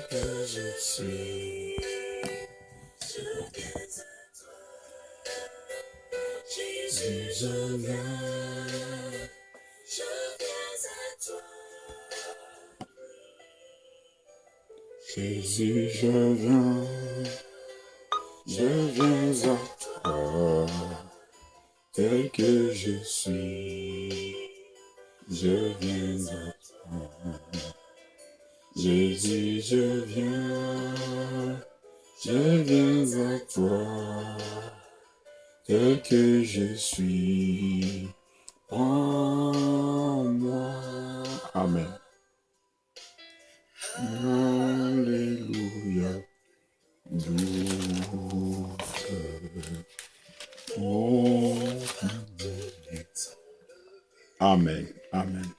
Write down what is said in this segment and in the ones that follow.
que je suis. Jésus, je viens. Jésus, je viens à toi, tel que je suis, je viens à toi. Jésus, je viens à toi, tel que je suis, prends-moi. Amen. Alléluia. Douce, oh, Amen. Amen.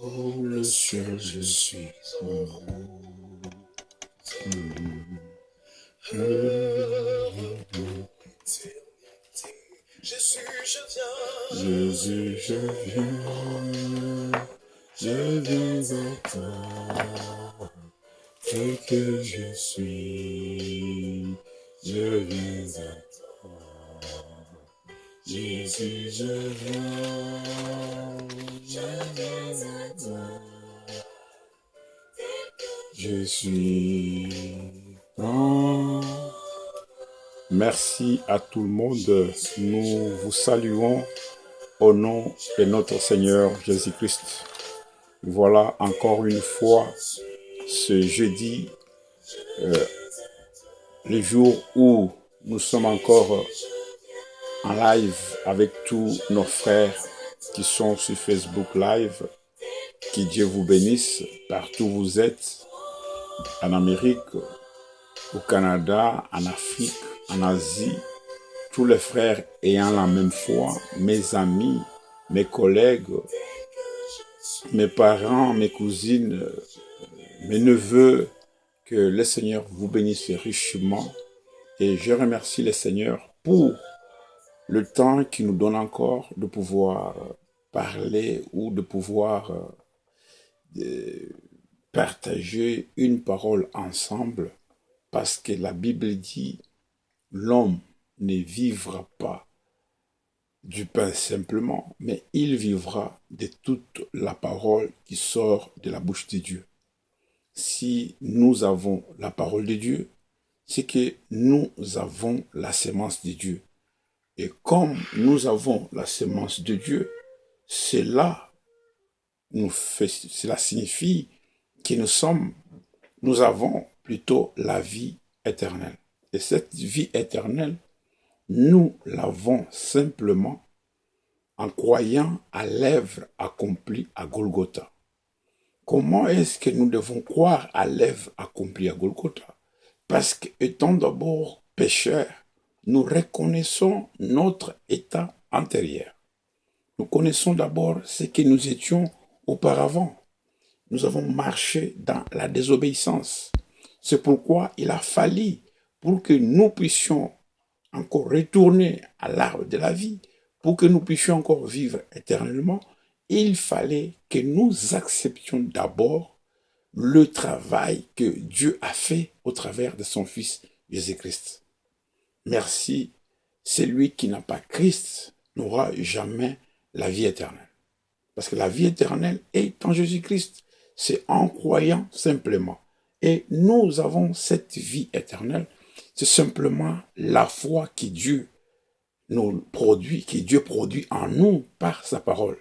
Oh, le ciel, je suis en route. Jésus, je viens à toi, tel que je suis, je viens à toi. Jésus, je viens à toi. Je suis prêt. Merci à tout le monde. Nous vous saluons au nom de notre Seigneur Jésus-Christ. Voilà encore une fois ce jeudi, le jour où nous sommes encore en live avec tous nos frères qui sont sur Facebook Live. Que Dieu vous bénisse partout où vous êtes, en Amérique, au Canada, en Afrique, en Asie, tous les frères ayant la même foi, mes amis, mes collègues, mes parents, mes cousines, mes neveux, que le Seigneur vous bénisse richement. Et je remercie le Seigneur pour le temps qu'il nous donne encore de pouvoir parler ou de pouvoir partager une parole ensemble, parce que la Bible dit l'homme ne vivra pas du pain simplement, mais il vivra de toute la parole qui sort de la bouche de Dieu. Si nous avons la parole de Dieu, c'est que nous avons la sémence de Dieu. Et comme nous avons la sémence de Dieu, cela signifie que nous avons plutôt la vie éternelle. Et cette vie éternelle, nous l'avons simplement en croyant à l'œuvre accomplie à Golgotha. Comment est-ce que nous devons croire à l'œuvre accomplie à Golgotha? Parce qu'étant d'abord pécheurs, nous reconnaissons notre état antérieur. Nous connaissons d'abord ce que nous étions auparavant. Nous avons marché dans la désobéissance. C'est pourquoi il a fallu, pour que nous puissions encore retourner à l'arbre de la vie, pour que nous puissions encore vivre éternellement, il fallait que nous acceptions d'abord le travail que Dieu a fait au travers de son Fils Jésus-Christ. Merci, celui qui n'a pas Christ n'aura jamais la vie éternelle. Parce que la vie éternelle est en Jésus-Christ. C'est en croyant simplement. Et nous avons cette vie éternelle. C'est simplement la foi que Dieu nous produit, que Dieu produit en nous par sa parole.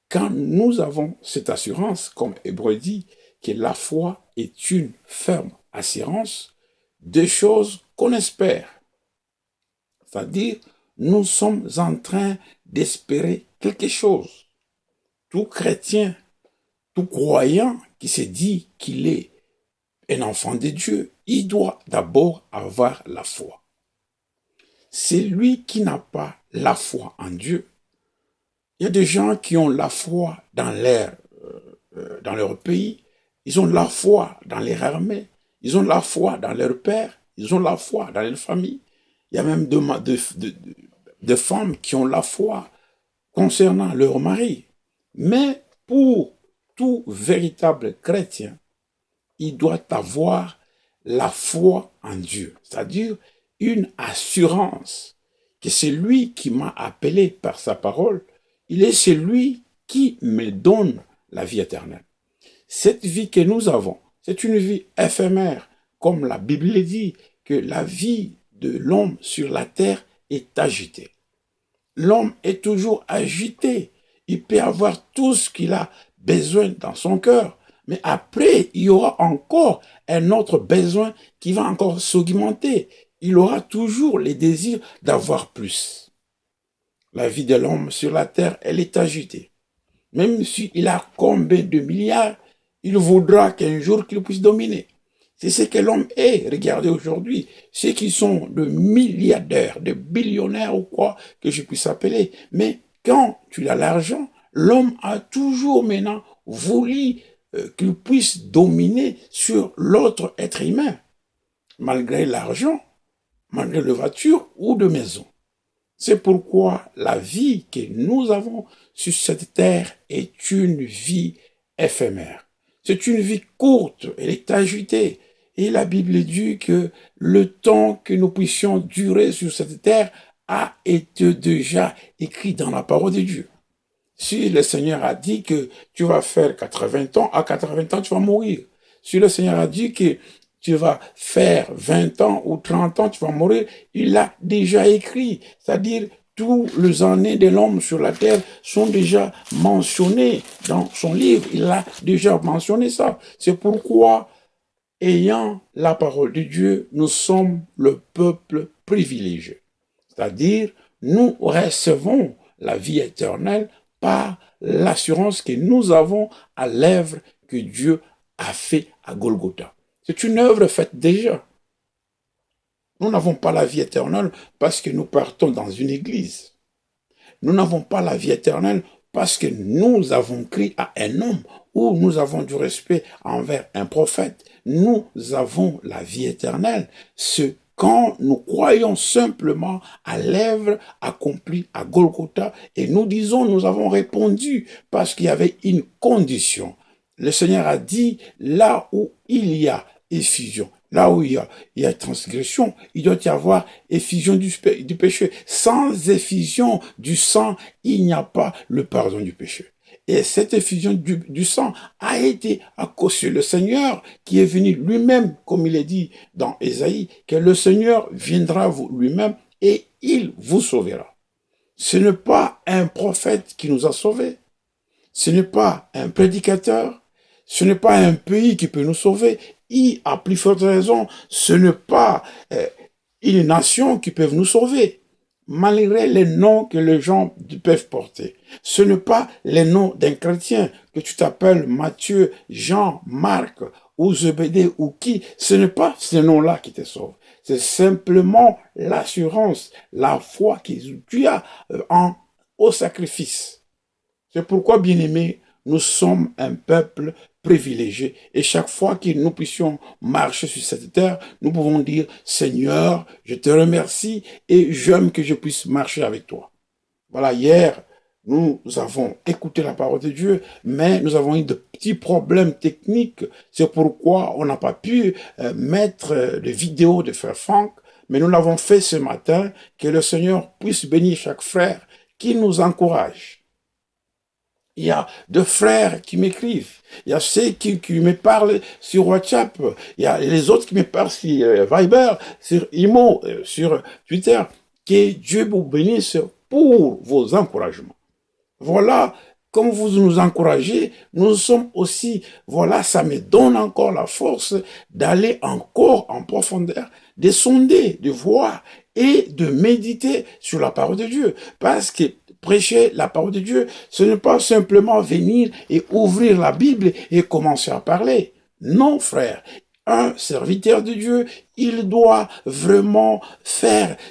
Quand nous avons cette assurance, comme Hébreu dit, que la foi est une ferme assurance des choses qu'on espère. C'est-à-dire, nous sommes en train d'espérer quelque chose. Tout chrétien, tout croyant qui se dit qu'il est un enfant de Dieu, il doit d'abord avoir la foi. C'est lui qui n'a pas la foi en Dieu. Il y a des gens qui ont la foi dans leur pays, ils ont la foi dans leur armée, ils ont la foi dans leur père, ils ont la foi dans leur famille. Il y a même de femmes qui ont la foi concernant leur mari. Mais pour tout véritable chrétien, il doit avoir la foi en Dieu, c'est-à-dire une assurance que c'est lui qui m'a appelé par sa parole, il est celui qui me donne la vie éternelle. Cette vie que nous avons, c'est une vie éphémère, comme la Bible dit, que la vie de l'homme sur la terre est agitée. L'homme est toujours agité. Il peut avoir tout ce qu'il a besoin dans son cœur. Mais après, il y aura encore un autre besoin qui va encore s'augmenter. Il aura toujours les désirs d'avoir plus. La vie de l'homme sur la terre, elle est agitée. Même s'il a combien de milliards, il voudra qu'un jour qu'il puisse dominer. C'est ce que l'homme est. Regardez aujourd'hui, ceux qui sont de milliardaires, de billionnaires ou quoi que je puisse appeler. Mais quand tu as l'argent, l'homme a toujours maintenant voulu qu'il puisse dominer sur l'autre être humain, malgré l'argent, malgré la voiture ou de maison. C'est pourquoi la vie que nous avons sur cette terre est une vie éphémère. C'est une vie courte, elle est agitée. Et la Bible dit que le temps que nous puissions durer sur cette terre a été déjà écrit dans la parole de Dieu. Si le Seigneur a dit que tu vas faire 80 ans, à 80 ans, tu vas mourir. Si le Seigneur a dit que tu vas faire 20 ans ou 30 ans, tu vas mourir, il l'a déjà écrit. C'est-à-dire, tous les années de l'homme sur la terre sont déjà mentionnés dans son livre. Il a déjà mentionné ça. C'est pourquoi, ayant la parole de Dieu, nous sommes le peuple privilégié. C'est-à-dire, nous recevons la vie éternelle par l'assurance que nous avons à l'œuvre que Dieu a fait à Golgotha. C'est une œuvre faite déjà. Nous n'avons pas la vie éternelle parce que nous partons dans une église. Nous n'avons pas la vie éternelle parce que nous avons crié à un homme ou nous avons du respect envers un prophète. Nous avons la vie éternelle. C'est quand nous croyons simplement à l'œuvre accomplie à Golgotha et nous disons, nous avons répondu parce qu'il y avait une condition. Le Seigneur a dit, là où il y a effusion, là où il y a transgression, il doit y avoir effusion du péché. Sans effusion du sang, il n'y a pas le pardon du péché. Et cette effusion du sang a été à cause de le Seigneur qui est venu lui-même, comme il est dit dans Ésaïe, que le Seigneur viendra lui-même et il vous sauvera. Ce n'est pas un prophète qui nous a sauvés. Ce n'est pas un prédicateur. Ce n'est pas un pays qui peut nous sauver. Et à plus forte raison, ce n'est pas une nation qui peut nous sauver. Malgré les noms que les gens peuvent porter. Ce n'est pas les noms d'un chrétien, que tu t'appelles Matthieu, Jean, Marc, ou Zébédée, ou qui. Ce n'est pas ces noms-là qui te sauvent. C'est simplement l'assurance, la foi que tu as au sacrifice. C'est pourquoi, bien-aimés, nous sommes un peuple privilégié. Et chaque fois que nous puissions marcher sur cette terre, nous pouvons dire, Seigneur, je te remercie et j'aime que je puisse marcher avec toi. Voilà, hier, nous avons écouté la parole de Dieu, mais nous avons eu de petits problèmes techniques. C'est pourquoi on n'a pas pu mettre de vidéos de Frère Franck, mais nous l'avons fait ce matin. Que le Seigneur puisse bénir chaque frère qui nous encourage. Il y a deux frères qui m'écrivent. Il y a ceux qui me parlent sur WhatsApp. Il y a les autres qui me parlent sur Viber, sur Imo, sur Twitter. Que Dieu vous bénisse pour vos encouragements. Voilà, comme vous nous encouragez, nous sommes aussi, voilà, ça me donne encore la force d'aller encore en profondeur, de sonder, de voir et de méditer sur la parole de Dieu. Parce que prêcher la parole de Dieu, ce n'est pas simplement venir et ouvrir la Bible et commencer à parler. Non, frère. Un serviteur de Dieu, il doit vraiment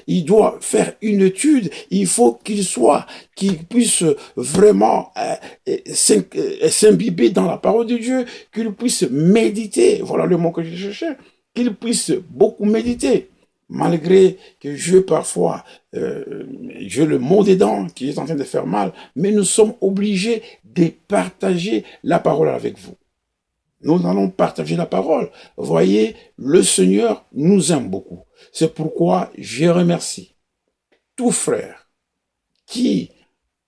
il doit faire une étude. Il faut qu'il puisse vraiment s'imbiber dans la parole de Dieu, qu'il puisse méditer. Voilà le mot que je cherchais. Qu'il puisse beaucoup méditer. malgré que parfois, j'ai le mot des dents qui est en train de faire mal, mais nous sommes obligés de partager la parole avec vous. Nous allons partager la parole. Voyez, le Seigneur nous aime beaucoup. C'est pourquoi je remercie tout frère qui,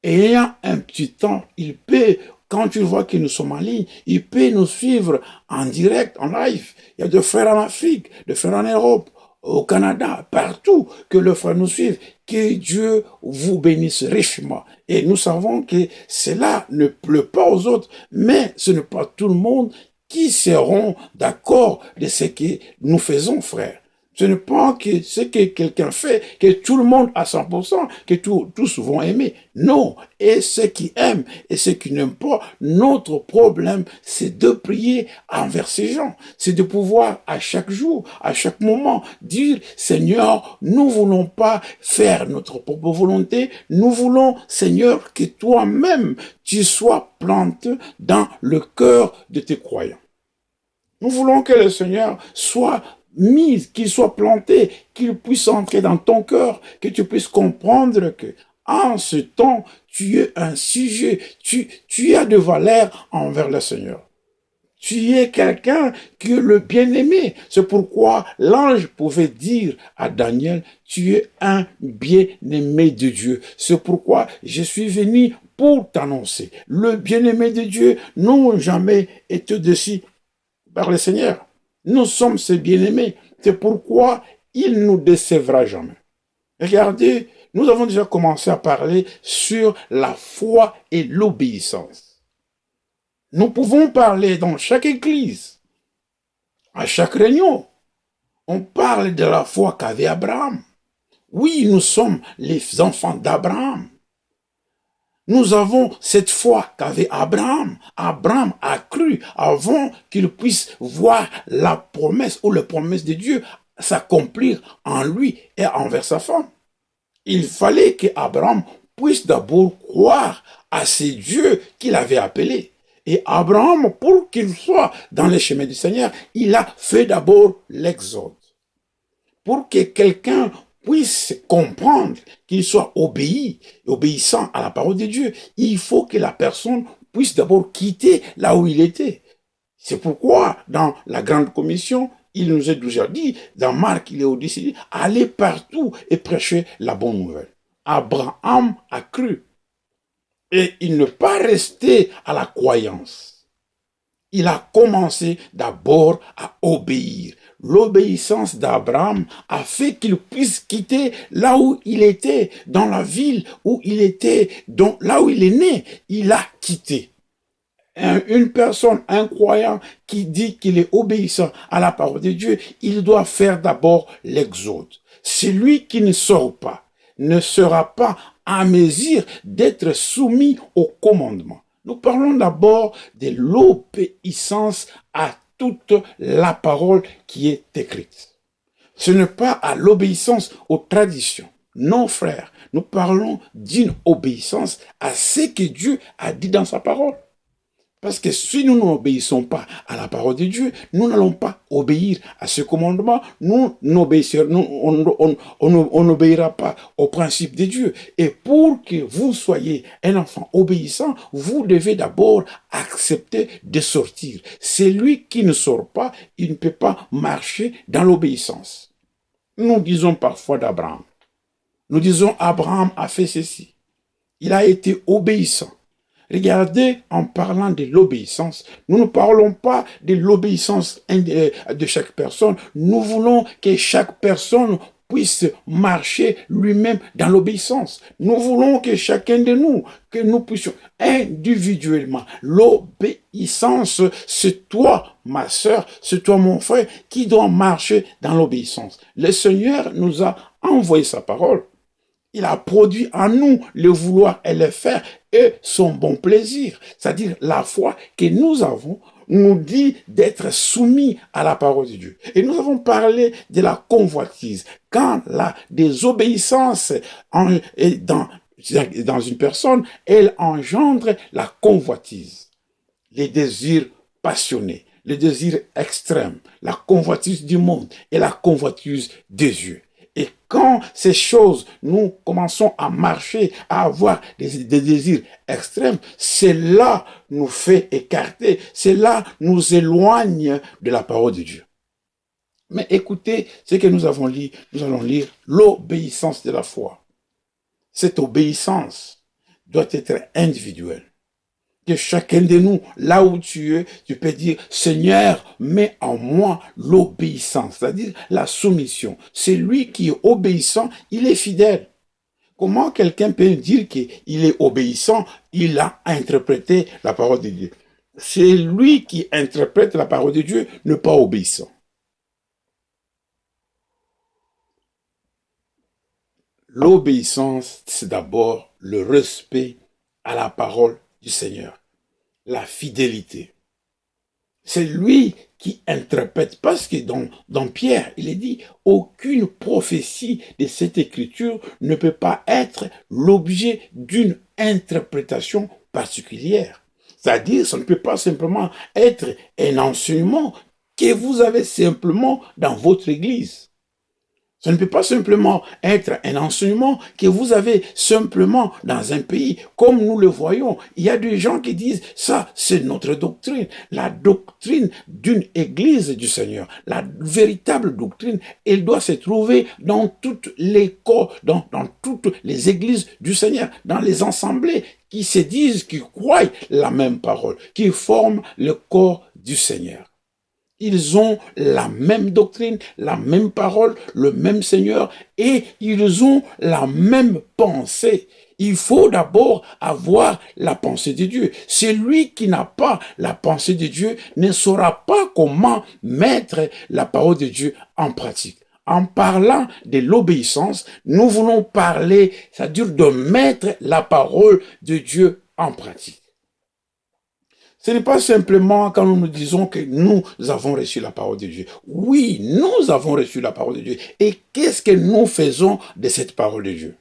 ayant un petit temps, il peut, quand tu vois que nous sommes en ligne, il peut nous suivre en direct, en live. Il y a des frères en Afrique, des frères en Europe, au Canada, partout, que le frère nous suive. Que Dieu vous bénisse richement. Et nous savons que cela ne pleut pas aux autres, mais ce n'est pas tout le monde qui seront d'accord de ce que nous faisons, frère. Ce n'est pas que ce que quelqu'un fait, que tout le monde à 100%, que tous vont aimer. Non. Et ceux qui aiment et ceux qui n'aiment pas, notre problème, c'est de prier envers ces gens. C'est de pouvoir à chaque jour, à chaque moment, dire, Seigneur, nous voulons pas faire notre propre volonté. Nous voulons, Seigneur, que toi-même, tu sois planté dans le cœur de tes croyants. Nous voulons que le Seigneur soit mis, qu'il soit planté, qu'il puisse entrer dans ton cœur, que tu puisses comprendre que en ce temps, tu es un sujet, tu as de valeur envers le Seigneur. Tu es quelqu'un qui est le bien-aimé. C'est pourquoi l'ange pouvait dire à Daniel, tu es un bien-aimé de Dieu. C'est pourquoi je suis venu pour t'annoncer. Le bien-aimé de Dieu n'a jamais été déçu par le Seigneur. Nous sommes ses bien-aimés. C'est pourquoi il ne nous décevra jamais. Regardez, nous avons déjà commencé à parler sur la foi et l'obéissance. Nous pouvons parler dans chaque église, à chaque réunion. On parle de la foi qu'avait Abraham. Oui, nous sommes les enfants d'Abraham. Nous avons cette foi qu'avait Abraham. Abraham a cru avant qu'il puisse voir la promesse ou la promesse de Dieu s'accomplir en lui et envers sa femme. Il fallait qu'Abraham puisse d'abord croire à ce Dieu qu'il avait appelé. Et Abraham, pour qu'il soit dans les chemins du Seigneur, il a fait d'abord l'exode. Pour que quelqu'un puisse comprendre, qu'il soit obéissant à la parole de Dieu, il faut que la personne puisse d'abord quitter là où il était. C'est pourquoi, dans la grande commission, il nous est déjà dit, dans Marc, il est au-dessus, allez partout et prêchez la bonne nouvelle. Abraham a cru. Et il n'est pas resté à la croyance. Il a commencé d'abord à obéir. L'obéissance d'Abraham a fait qu'il puisse quitter là où il était, dans la ville où il était, là où il est né. Il a quitté. Une personne, un croyant qui dit qu'il est obéissant à la parole de Dieu, il doit faire d'abord l'exode. Celui qui ne sort pas ne sera pas à mesure d'être soumis au commandement. Nous parlons d'abord de l'obéissance à toute la parole qui est écrite. Ce n'est pas à l'obéissance aux traditions. Non, frère, nous parlons d'une obéissance à ce que Dieu a dit dans sa parole. Parce que si nous n'obéissons pas à la parole de Dieu, nous n'allons pas obéir à ce commandement, on n'obéira pas au principe de Dieu. Et pour que vous soyez un enfant obéissant, vous devez d'abord accepter de sortir. Celui qui ne sort pas, il ne peut pas marcher dans l'obéissance. Nous disons parfois d'Abraham. Nous disons Abraham a fait ceci. Il a été obéissant. Regardez, en parlant de l'obéissance, nous ne parlons pas de l'obéissance de chaque personne. Nous voulons que chaque personne puisse marcher lui-même dans l'obéissance. Nous voulons que chacun de nous, que nous puissions individuellement. L'obéissance, c'est toi, ma sœur, c'est toi, mon frère, qui doit marcher dans l'obéissance. Le Seigneur nous a envoyé sa parole. Il a produit en nous le vouloir et le faire et son bon plaisir. C'est-à-dire la foi que nous avons nous dit d'être soumis à la parole de Dieu. Et nous avons parlé de la convoitise. Quand la désobéissance est dans une personne, elle engendre la convoitise. Les désirs passionnés, les désirs extrêmes, la convoitise du monde et la convoitise des yeux. Et quand ces choses, nous commençons à marcher, à avoir des désirs extrêmes, cela nous fait écarter, cela nous éloigne de la parole de Dieu. Mais écoutez ce que nous avons lu, nous allons lire l'obéissance de la foi. Cette obéissance doit être individuelle. Que chacun de nous, là où tu es, tu peux dire, Seigneur, mets en moi l'obéissance, c'est-à-dire la soumission. C'est lui qui est obéissant, il est fidèle. Comment quelqu'un peut dire qu'il est obéissant, il a interprété la parole de Dieu? C'est lui qui interprète la parole de Dieu, ne pas obéissant. L'obéissance, c'est d'abord le respect à la parole du Seigneur, la fidélité. C'est lui qui interprète, parce que dans Pierre, il est dit, aucune prophétie de cette écriture ne peut pas être l'objet d'une interprétation particulière. C'est-à-dire, ça ne peut pas simplement être un enseignement que vous avez simplement dans votre église. Ça ne peut pas simplement être un enseignement que vous avez simplement dans un pays. Comme nous le voyons, il y a des gens qui disent, ça, c'est notre doctrine. La doctrine d'une église du Seigneur, la véritable doctrine, elle doit se trouver dans toutes les corps, dans toutes les églises du Seigneur, dans les assemblées qui se disent, qui croient la même parole, qui forment le corps du Seigneur. Ils ont la même doctrine, la même parole, le même Seigneur, et ils ont la même pensée. Il faut d'abord avoir la pensée de Dieu. Celui qui n'a pas la pensée de Dieu ne saura pas comment mettre la parole de Dieu en pratique. En parlant de l'obéissance, nous voulons parler, c'est-à-dire de mettre la parole de Dieu en pratique. Ce n'est pas simplement quand nous nous disons que nous avons reçu la parole de Dieu. Oui, nous avons reçu la parole de Dieu. Et qu'est-ce que nous faisons de cette parole de Dieu?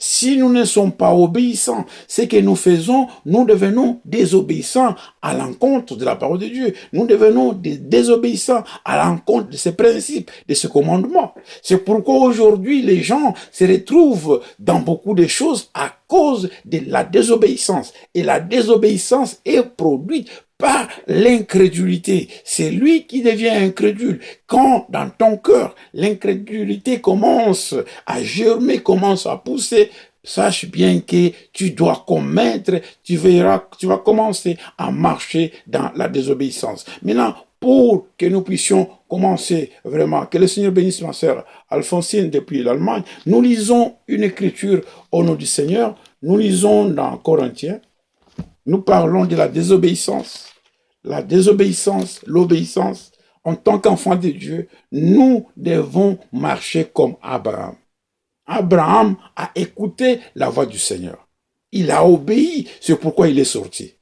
Si nous ne sommes pas obéissants, ce que nous faisons, nous devenons désobéissants à l'encontre de la parole de Dieu. Nous devenons désobéissants à l'encontre de ces principes, de ce commandement. C'est pourquoi aujourd'hui, les gens se retrouvent dans beaucoup de choses à cause de la désobéissance. Et la désobéissance est produite par l'incrédulité. C'est lui qui devient incrédule. Quand dans ton cœur, l'incrédulité commence à germer, commence à pousser, sache bien que tu dois commettre, tu vas commencer à marcher dans la désobéissance. Maintenant, pour que nous puissions commencer vraiment, que le Seigneur bénisse ma sœur Alphonsine depuis l'Allemagne, nous lisons une écriture au nom du Seigneur, nous lisons dans Corinthiens, nous parlons de la désobéissance. La désobéissance, l'obéissance, en tant qu'enfant de Dieu, nous devons marcher comme Abraham. Abraham a écouté la voix du Seigneur. Il a obéi, c'est pourquoi il est sorti.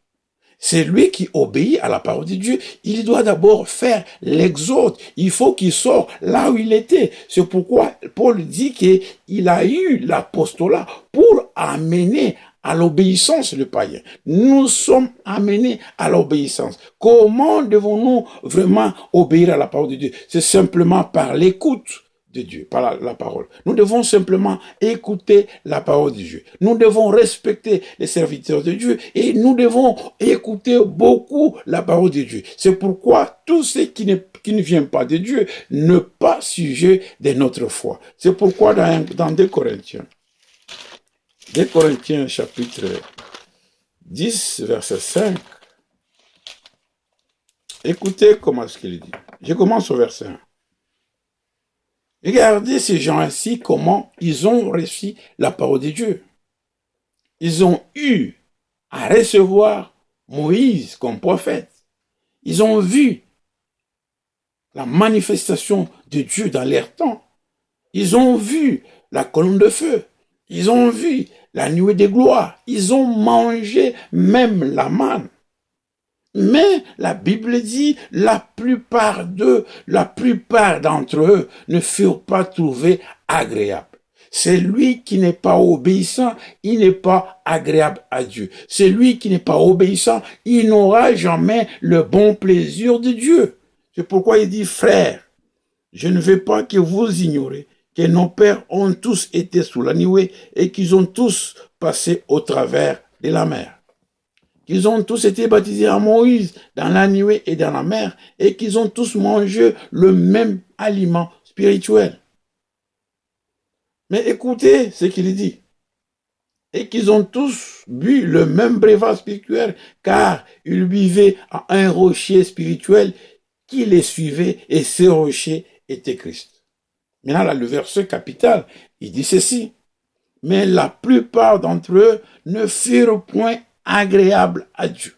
C'est lui qui obéit à la parole de Dieu. Il doit d'abord faire l'exode. Il faut qu'il sorte là où il était. C'est pourquoi Paul dit qu'il a eu l'apostolat pour amener à l'obéissance le païen. Nous sommes amenés à l'obéissance. Comment devons-nous vraiment obéir à la parole de Dieu? C'est simplement par l'écoute de Dieu, par la parole. Nous devons simplement écouter la parole de Dieu. Nous devons respecter les serviteurs de Dieu et nous devons écouter beaucoup la parole de Dieu. C'est pourquoi tout ce qui ne vient pas de Dieu n'est pas sujet de notre foi. C'est pourquoi dans 2 Corinthiens, 2 Corinthiens chapitre 10, verset 5, écoutez comment est-ce qu'il dit. Je commence au verset 1. Regardez ces gens ainsi, comment ils ont reçu la parole de Dieu. Ils ont eu à recevoir Moïse comme prophète. Ils ont vu la manifestation de Dieu dans leur temps. Ils ont vu la colonne de feu. Ils ont vu la nuée de gloire. Ils ont mangé même la manne. Mais la Bible dit, la plupart d'entre eux ne furent pas trouvés agréables. C'est lui qui n'est pas obéissant, il n'est pas agréable à Dieu. C'est lui qui n'est pas obéissant, il n'aura jamais le bon plaisir de Dieu. C'est pourquoi il dit, frères, je ne veux pas que vous ignorez que nos pères ont tous été sous la nuée et qu'ils ont tous passé au travers de la mer. Qu'ils ont tous été baptisés en Moïse dans la nuée et dans la mer et qu'ils ont tous mangé le même aliment spirituel. Mais écoutez ce qu'il dit. Et qu'ils ont tous bu le même breuvage spirituel, car ils buvaient à un rocher spirituel qui les suivait, et ce rocher était Christ. Maintenant, là, le verset capital, il dit ceci. Mais la plupart d'entre eux ne furent point agréables à Dieu.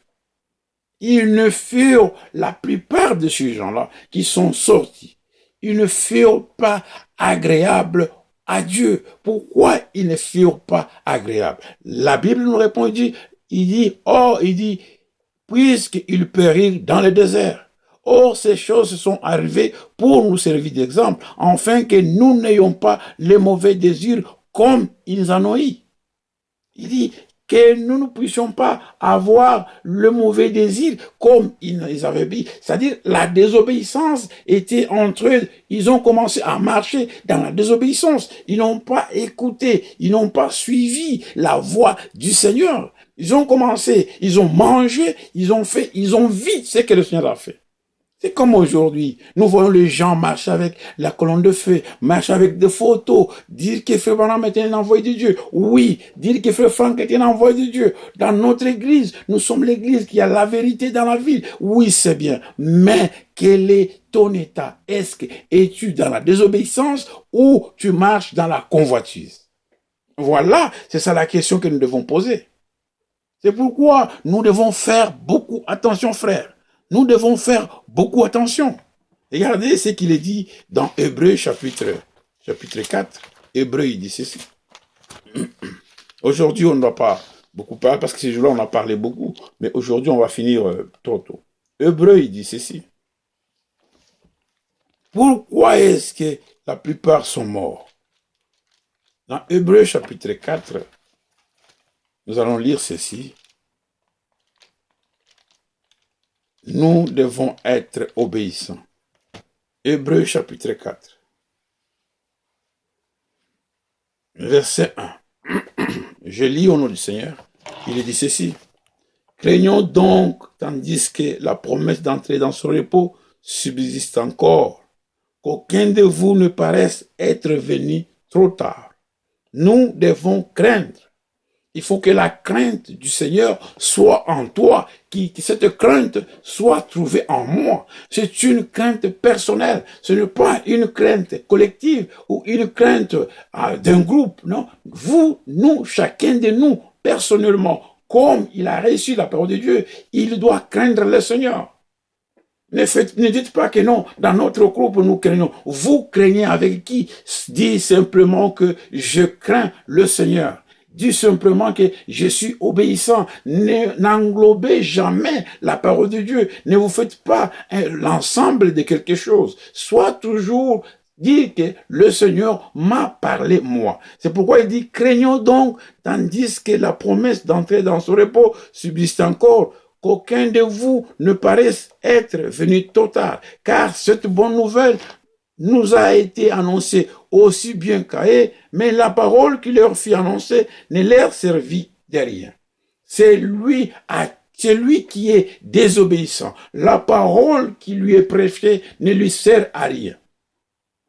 Ils ne furent, la plupart de ces gens-là qui sont sortis, ils ne furent pas agréables à Dieu. Pourquoi ils ne furent pas agréables? La Bible nous répond, il dit, puisqu'ils périrent dans le désert. Or, ces choses sont arrivées pour nous servir d'exemple, afin que nous n'ayons pas les mauvais désirs comme ils en ont eu. Il dit que nous ne puissions pas avoir le mauvais désir comme ils avaient dit. C'est-à-dire, la désobéissance était entre eux. Ils ont commencé à marcher dans la désobéissance. Ils n'ont pas écouté, ils n'ont pas suivi la voix du Seigneur. Ils ont commencé, ils ont mangé, ils ont vu ce que le Seigneur a fait. C'est comme aujourd'hui, nous voyons les gens marcher avec la colonne de feu, marcher avec des photos, dire que Frère Branham était un envoyé de Dieu. Oui, dire que Frère Franck était un envoyé de Dieu. Dans notre église, nous sommes l'église qui a la vérité dans la ville. Oui, c'est bien. Mais quel est ton état? Est-ce que es-tu dans la désobéissance ou tu marches dans la convoitise? Voilà, c'est ça la question que nous devons poser. C'est pourquoi nous devons faire beaucoup attention, frères. Nous devons faire beaucoup attention. Regardez ce qu'il est dit dans Hébreux chapitre 4. Hébreux, il dit ceci. Aujourd'hui, on ne va pas beaucoup parler, parce que ces jours-là, on a parlé beaucoup, mais aujourd'hui, on va finir trop tôt. Hébreux, il dit ceci. Pourquoi est-ce que la plupart sont morts? Dans Hébreux chapitre 4, nous allons lire ceci. Nous devons être obéissants. Hébreux chapitre 4. Verset 1. Je lis au nom du Seigneur. Il dit ceci. Craignons donc, tandis que la promesse d'entrer dans son repos subsiste encore, qu'aucun de vous ne paraisse être venu trop tard. Nous devons craindre. Il faut que la crainte du Seigneur soit en toi, que cette crainte soit trouvée en moi. C'est une crainte personnelle, ce n'est pas une crainte collective ou une crainte d'un groupe, non. Vous, nous, chacun de nous, personnellement, comme il a reçu la parole de Dieu, il doit craindre le Seigneur. Ne dites pas que non, dans notre groupe, nous craignons. Vous craignez avec qui? Dis simplement que je crains le Seigneur. Dis simplement que je suis obéissant. N'englobez jamais la parole de Dieu. Ne vous faites pas l'ensemble de quelque chose. Sois toujours dire que le Seigneur m'a parlé moi. C'est pourquoi il dit, craignons donc, tandis que la promesse d'entrer dans son repos subsiste encore, qu'aucun de vous ne paraisse être venu trop tard, car cette bonne nouvelle nous a été annoncée aussi bien qu'à eux, mais la parole qui leur fut annoncée ne leur servit de rien. C'est lui qui est désobéissant. La parole qui lui est prêchée ne lui sert à rien.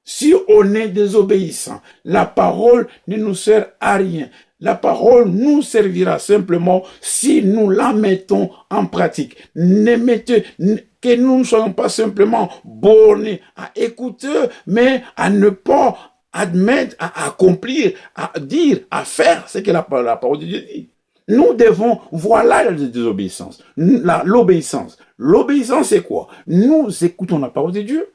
Si on est désobéissant, la parole ne nous sert à rien. La parole nous servira simplement si nous la mettons en pratique. Que nous ne soyons pas simplement bornés à écouter, mais à ne pas admettre, à accomplir, à dire, à faire ce que la parole de Dieu dit. Nous devons, voilà la désobéissance, l'obéissance. L'obéissance, c'est quoi? Nous écoutons la parole de Dieu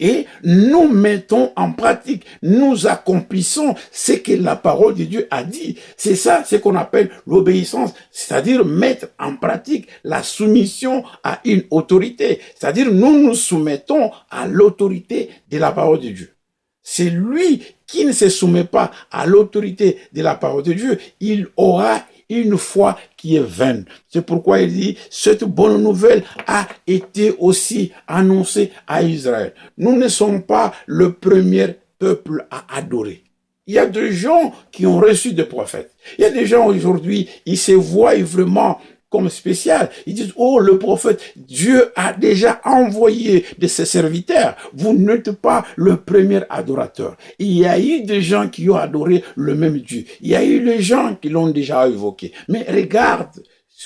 et nous mettons en pratique, nous accomplissons ce que la parole de Dieu a dit. C'est ça, ce qu'on appelle l'obéissance, c'est-à-dire mettre en pratique la soumission à une autorité. C'est-à-dire nous nous soumettons à l'autorité de la parole de Dieu. C'est lui qui ne se soumet pas à l'autorité de la parole de Dieu, il aura une foi qui est vaine. C'est pourquoi il dit, cette bonne nouvelle a été aussi annoncée à Israël. Nous ne sommes pas le premier peuple à adorer. Il y a des gens qui ont reçu des prophètes. Il y a des gens aujourd'hui, ils se voient vraiment comme spécial. Ils disent, oh, le prophète, Dieu a déjà envoyé de ses serviteurs. Vous n'êtes pas le premier adorateur. Il y a eu des gens qui ont adoré le même Dieu. Il y a eu des gens qui l'ont déjà évoqué. Mais regarde,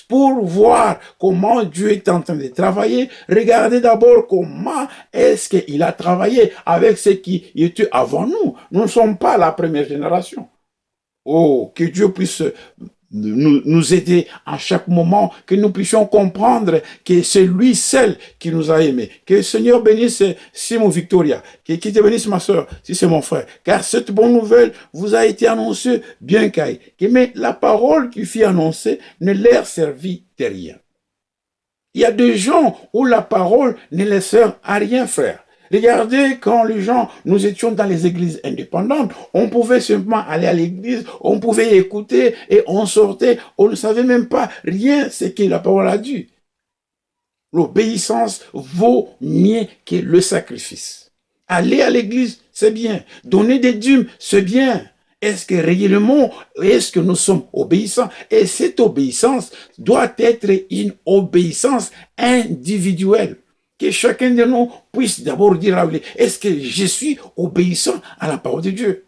pour voir comment Dieu est en train de travailler, regardez d'abord comment est-ce qu'il a travaillé avec ceux qui étaient avant nous. Nous ne sommes pas la première génération. Oh, que Dieu puisse nous aider à chaque moment, que nous puissions comprendre que c'est lui seul qui nous a aimés. Que le Seigneur bénisse Simon Victoria, qu'il te bénisse ma soeur, si c'est mon frère. Car cette bonne nouvelle vous a été annoncée bien qu'aille. Mais la parole qui fut annoncée ne leur servit de rien. Il y a des gens où la parole ne les sert à rien, frère. Regardez, quand les gens, nous étions dans les églises indépendantes, on pouvait simplement aller à l'église, on pouvait écouter et on sortait, on ne savait même pas rien ce que la parole a dit. L'obéissance vaut mieux que le sacrifice. Aller à l'église, c'est bien. Donner des dîmes, c'est bien. Est-ce que réellement, est-ce que nous sommes obéissants? Et cette obéissance doit être une obéissance individuelle. Que chacun de nous puisse d'abord dire à lui, est-ce que je suis obéissant à la parole de Dieu?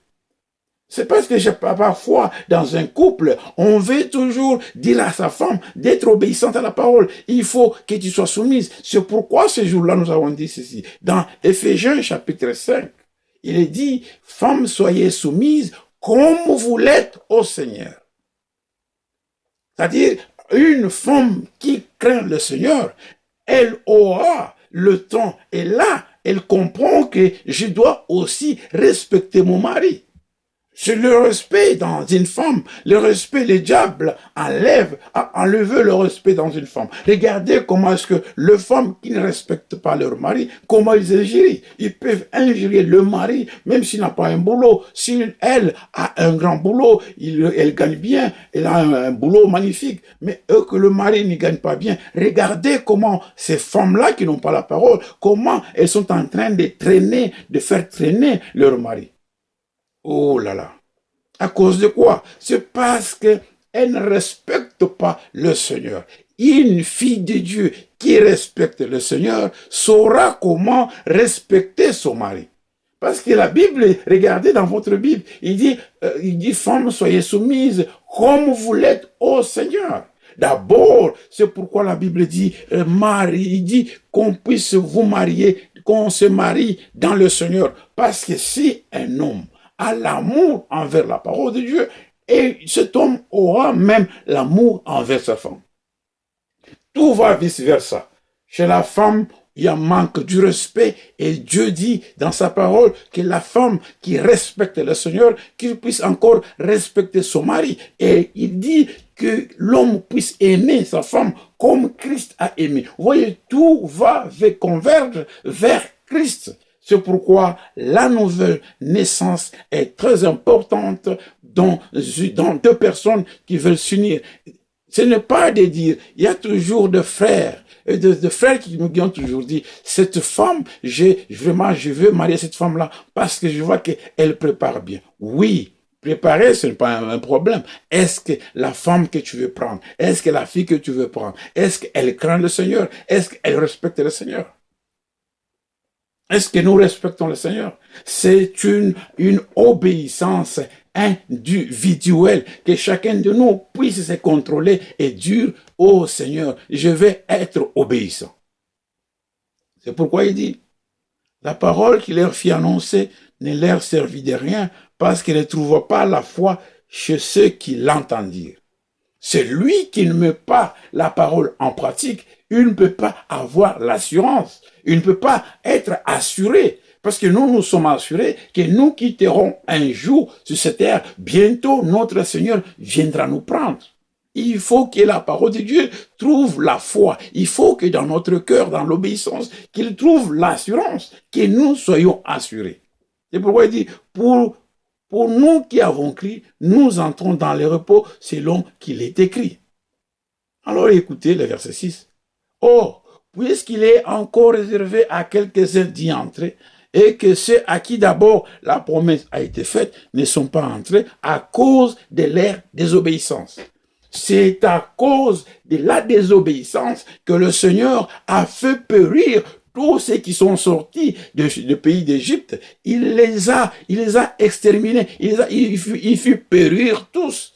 C'est parce que parfois, dans un couple, on veut toujours dire à sa femme d'être obéissante à la parole. Il faut que tu sois soumise. C'est pourquoi ce jour-là, nous avons dit ceci. Dans Éphésiens chapitre 5, il est dit, femmes, soyez soumises comme vous l'êtes au Seigneur. C'est-à-dire, une femme qui craint le Seigneur, elle aura le temps, et là, elle comprend que je dois aussi respecter mon mari. C'est le respect dans une femme. Le respect, le diable a enlevé le respect dans une femme. Regardez comment est-ce que les femmes qui ne respectent pas leur mari, comment ils injurient. Ils peuvent injurier le mari, même s'il n'a pas un boulot. Si elle a un grand boulot, elle gagne bien, elle a un boulot magnifique. Mais eux, que le mari ne gagne pas bien, regardez comment ces femmes-là qui n'ont pas la parole, comment elles sont en train de faire traîner leur mari. Oh là là. À cause de quoi? C'est parce qu'elle ne respecte pas le Seigneur. Une fille de Dieu qui respecte le Seigneur saura comment respecter son mari. Parce que la Bible, regardez dans votre Bible, il dit, femmes, soyez soumises comme vous l'êtes au Seigneur. D'abord, c'est pourquoi la Bible dit, il dit qu'on puisse vous marier, qu'on se marie dans le Seigneur. Parce que si un homme à l'amour envers la parole de Dieu, et cet homme aura même l'amour envers sa femme. Tout va vice-versa. Chez la femme, il y a manque du respect, et Dieu dit dans sa parole que la femme qui respecte le Seigneur, qu'il puisse encore respecter son mari. Et il dit que l'homme puisse aimer sa femme comme Christ a aimé. Vous voyez, tout va converger vers Christ. C'est pourquoi la nouvelle naissance est très importante dans deux personnes qui veulent s'unir. Ce n'est pas de dire, il y a toujours des frères, de frères qui nous ont toujours dit, cette femme, je veux marier cette femme-là parce que je vois qu'elle prépare bien. Oui, préparer, ce n'est pas un problème. Est-ce que la femme que tu veux prendre, est-ce que la fille que tu veux prendre, est-ce qu'elle craint le Seigneur, est-ce qu'elle respecte le Seigneur? Est-ce que nous respectons le Seigneur? C'est une obéissance individuelle, que chacun de nous puisse se contrôler et dire, oh Seigneur, je vais être obéissant. C'est pourquoi il dit, la parole qui leur fit annoncer ne leur servit de rien parce qu'ils ne trouvent pas la foi chez ceux qui l'entendirent. Celui qui ne met pas la parole en pratique, il ne peut pas avoir l'assurance. Il ne peut pas être assuré. Parce que nous sommes assurés que nous quitterons un jour sur cette terre. Bientôt, notre Seigneur viendra nous prendre. Il faut que la parole de Dieu trouve la foi. Il faut que dans notre cœur, dans l'obéissance, qu'il trouve l'assurance, que nous soyons assurés. C'est pourquoi il dit, pour nous qui avons crié, nous entrons dans le repos selon qu'il est écrit. Alors écoutez le verset 6. Oh, puisqu'il est encore réservé à quelques-uns d'y entrer, et que ceux à qui d'abord la promesse a été faite ne sont pas entrés à cause de leur désobéissance. C'est à cause de la désobéissance que le Seigneur a fait périr tous ceux qui sont sortis du pays d'Égypte. Il les a exterminés. Il fit périr tous.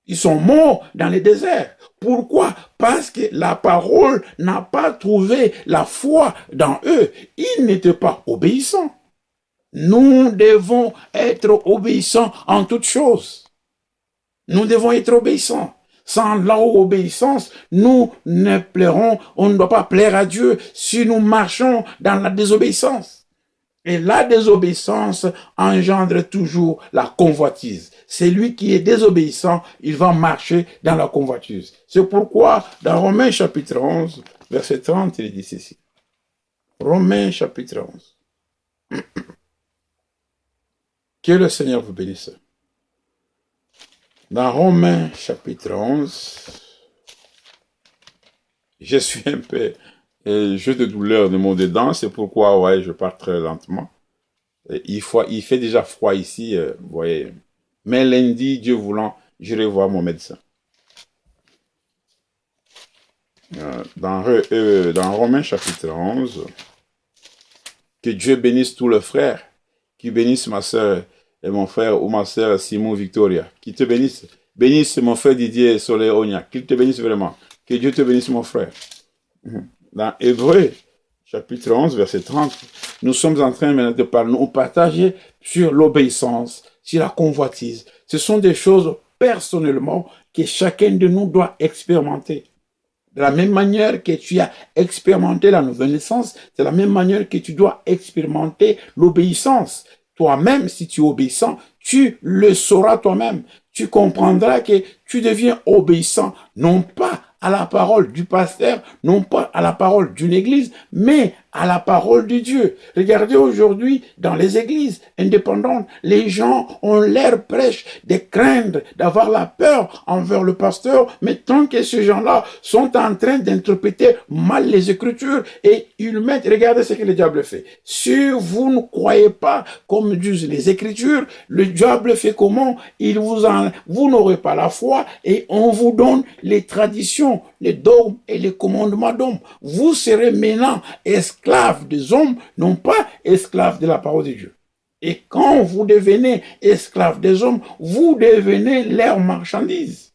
Ils sont morts dans le désert. Pourquoi? Parce que la parole n'a pas trouvé la foi dans eux. Ils n'étaient pas obéissants. Nous devons être obéissants en toutes choses. Nous devons être obéissants. Sans l'obéissance, nous ne plairons, on ne doit pas plaire à Dieu si nous marchons dans la désobéissance. Et la désobéissance engendre toujours la convoitise. Celui qui est désobéissant, il va marcher dans la convoitise. C'est pourquoi, dans Romains chapitre 11, verset 30, il dit ceci. Romains chapitre 11. Que le Seigneur vous bénisse. Dans Romains chapitre 11, je suis un peu jeu de douleur de mon dedans, c'est pourquoi je pars très lentement. Il fait déjà froid ici, vous voyez. Mais lundi, Dieu voulant, j'irai voir mon médecin. Dans Romains chapitre 11, que Dieu bénisse tous les frères, qui bénisse ma soeur et mon frère ou ma soeur Simon Victoria, qui te bénisse. Bénisse mon frère Didier Soleil Onia, qu'il te bénisse vraiment. Que Dieu te bénisse mon frère. Dans Hébreux, chapitre 11, verset 30, nous sommes en train maintenant de partager sur l'obéissance, sur la convoitise. Ce sont des choses personnellement que chacun de nous doit expérimenter. De la même manière que tu as expérimenté la nouvelle naissance, c'est la même manière que tu dois expérimenter l'obéissance. Toi-même, si tu es obéissant, tu le sauras toi-même. Tu comprendras que tu deviens obéissant, non pas à la parole du pasteur, non pas à la parole d'une église, mais à la parole de Dieu. Regardez aujourd'hui, dans les églises indépendantes, les gens ont l'air prêches de craindre, d'avoir la peur envers le pasteur, mais tant que ces gens-là sont en train d'interpréter mal les Écritures et ils mettent, regardez ce que le diable fait. Si vous ne croyez pas comme disent les Écritures, le diable fait comment? Vous n'aurez pas la foi et on vous donne les traditions, les dogmes et les commandements d'hommes. Vous serez maintenant esclaves des hommes, non pas esclaves de la parole de Dieu. Et quand vous devenez esclaves des hommes, vous devenez leur marchandise.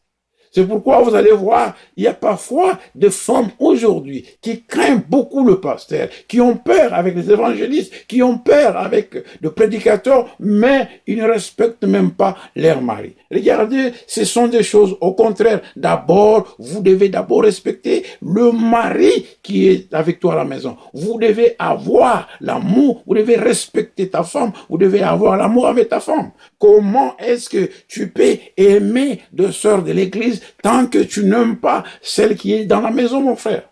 C'est pourquoi vous allez voir, il y a parfois des femmes aujourd'hui qui craignent beaucoup le pasteur, qui ont peur avec les évangélistes, qui ont peur avec les prédicateurs, mais ils ne respectent même pas leur mari. Regardez, ce sont des choses au contraire. D'abord, vous devez d'abord respecter le mari qui est avec toi à la maison. Vous devez avoir l'amour, vous devez respecter ta femme, vous devez avoir l'amour avec ta femme. Comment est-ce que tu peux aimer deux sœurs de l'église tant que tu n'aimes pas celle qui est dans la maison, mon frère?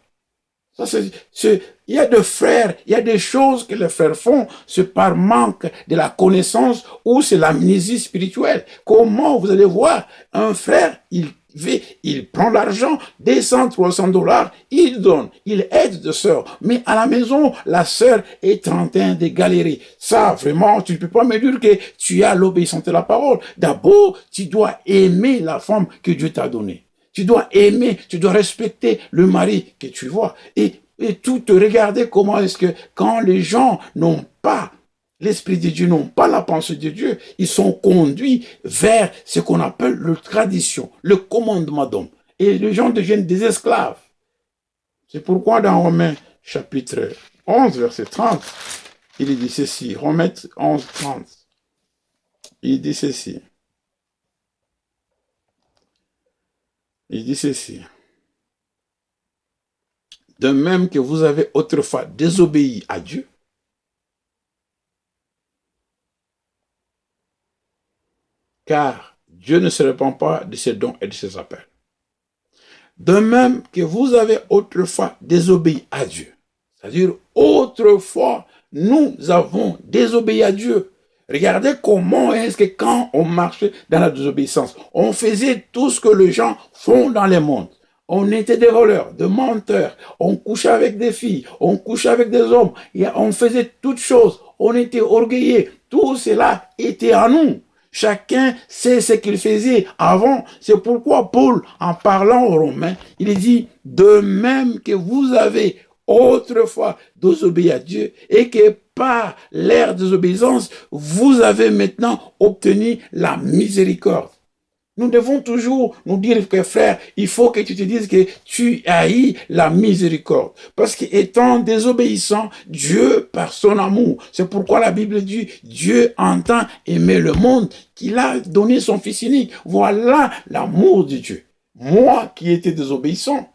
Il y a des frères, il y a des choses que les frères font, c'est par manque de la connaissance ou c'est l'amnésie spirituelle. Comment vous allez voir un frère, il prend l'argent, 200, 300 $, il donne, il aide de sœur. Mais à la maison, la sœur est en train de galérer. Ça, vraiment, tu ne peux pas me dire que tu as l'obéissance de la parole. D'abord, tu dois aimer la femme que Dieu t'a donnée. Tu dois aimer, tu dois respecter le mari que tu vois. Et tout te regarder comment est-ce que quand les gens n'ont pas l'Esprit de Dieu, n'ont pas la pensée de Dieu, ils sont conduits vers ce qu'on appelle la tradition, le commandement d'homme. Et les gens deviennent des esclaves. C'est pourquoi dans Romains chapitre 11, verset 30, il dit ceci, Romains 11, 30, il dit ceci. Il dit ceci. De même que vous avez autrefois désobéi à Dieu, car Dieu ne se répand pas de ses dons et de ses appels. De même que vous avez autrefois désobéi à Dieu. C'est-à-dire, autrefois, nous avons désobéi à Dieu. Regardez comment est-ce que quand on marchait dans la désobéissance, on faisait tout ce que les gens font dans le monde. On était des voleurs, des menteurs. On couchait avec des filles, on couchait avec des hommes. Et on faisait toutes choses. On était orgueilleux. Tout cela était en nous. Chacun sait ce qu'il faisait avant. C'est pourquoi Paul, en parlant aux Romains, il dit, de même que vous avez autrefois désobéi à Dieu et que par leur désobéissance, vous avez maintenant obtenu la miséricorde. Nous devons toujours nous dire que frère, il faut que tu te dises que tu haïs la miséricorde. Parce qu'étant désobéissant, Dieu par son amour. C'est pourquoi la Bible dit, Dieu entend aimer le monde, qu'il a donné son Fils unique. Voilà l'amour de Dieu. Moi qui étais désobéissant,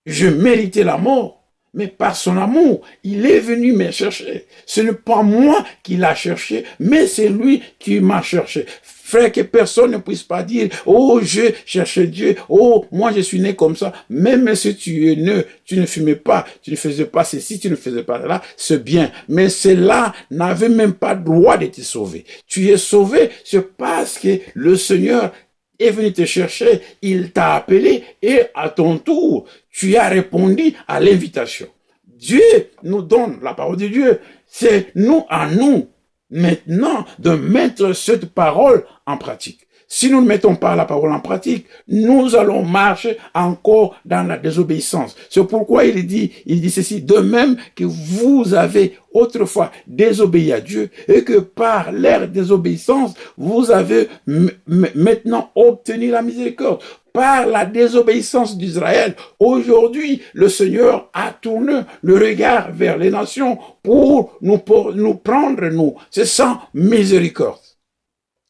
je méritais la mort. Mais par son amour, il est venu me chercher. Ce n'est pas moi qui l'a cherché, mais c'est lui qui m'a cherché. Frère, que personne ne puisse pas dire, oh, je cherchais Dieu, oh, moi je suis né comme ça. Même si tu es né, tu ne fumais pas, tu ne faisais pas ceci, tu ne faisais pas cela, c'est bien. Mais cela n'avait même pas droit de te sauver. Tu es sauvé, c'est parce que le Seigneur est venu te chercher, il t'a appelé et à ton tour, tu as répondu à l'invitation. Dieu nous donne la parole de Dieu. C'est nous à nous maintenant de mettre cette parole en pratique. Si nous ne mettons pas la parole en pratique, nous allons marcher encore dans la désobéissance. C'est pourquoi il dit ceci, de même que vous avez autrefois désobéi à Dieu et que par leur désobéissance, vous avez maintenant obtenu la miséricorde. Par la désobéissance d'Israël, aujourd'hui, le Seigneur a tourné le regard vers les nations pour nous prendre, nous. C'est sans miséricorde.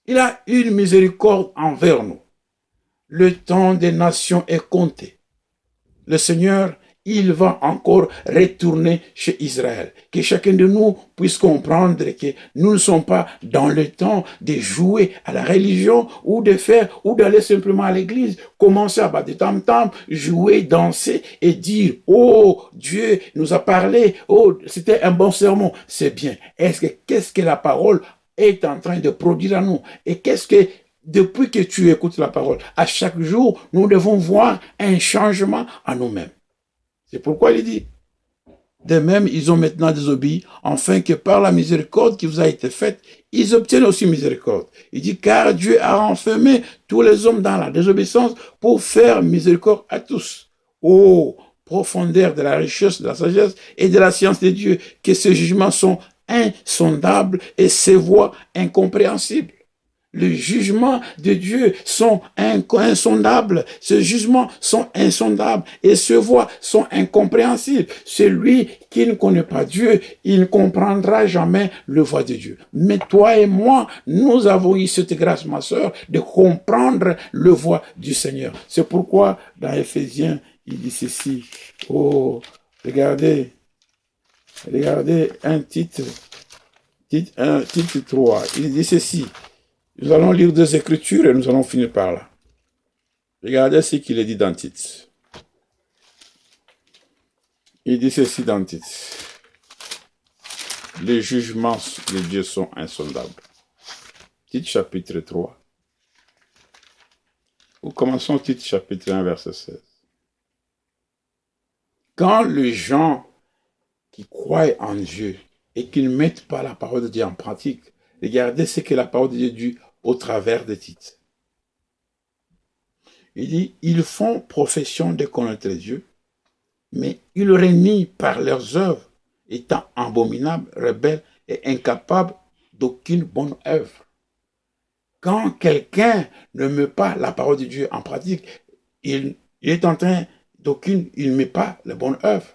Il a une miséricorde envers nous. Le temps des nations est compté. Le Seigneur, il va encore retourner chez Israël. Que chacun de nous puisse comprendre que nous ne sommes pas dans le temps de jouer à la religion ou de faire, ou d'aller simplement à l'église, commencer à battre des tam-tam, jouer, danser et dire, oh, Dieu nous a parlé, oh, c'était un bon sermon. C'est bien. Qu'est-ce que la parole est en train de produire à nous? Et qu'est-ce que, depuis que tu écoutes la parole, à chaque jour, nous devons voir un changement en nous-mêmes. C'est pourquoi il dit, de même, ils ont maintenant désobéi, afin que par la miséricorde qui vous a été faite, ils obtiennent aussi miséricorde. Il dit, car Dieu a renfermé tous les hommes dans la désobéissance pour faire miséricorde à tous. Oh, profondeur de la richesse, de la sagesse et de la science de Dieu, que ces jugements sont insondables et ses voies incompréhensibles. Les jugements de Dieu sont insondables. Ces jugements sont insondables et ses voies sont incompréhensibles. Celui qui ne connaît pas Dieu, il ne comprendra jamais le voie de Dieu. Mais toi et moi, nous avons eu cette grâce, ma sœur, de comprendre le voie du Seigneur. C'est pourquoi, dans Éphésiens, il dit ceci. Oh, regardez un titre 3. Il dit ceci. Nous allons lire deux écritures et nous allons finir par là. Regardez ce qu'il est dit dans Tite. Il dit ceci dans Tite. Les jugements de Dieu sont insondables. Tite chapitre 3. Nous commençons Tite chapitre 1 verset 16. Quand les gens qui croient en Dieu et qui ne mettent pas la parole de Dieu en pratique, regardez ce que la parole de Dieu dit au travers de Tite. Il dit, ils font profession de connaître Dieu, mais ils renient par leurs œuvres, étant abominables, rebelles et incapables d'aucune bonne œuvre. Quand quelqu'un ne met pas la parole de Dieu en pratique, il est en train il ne met pas la bonne œuvre.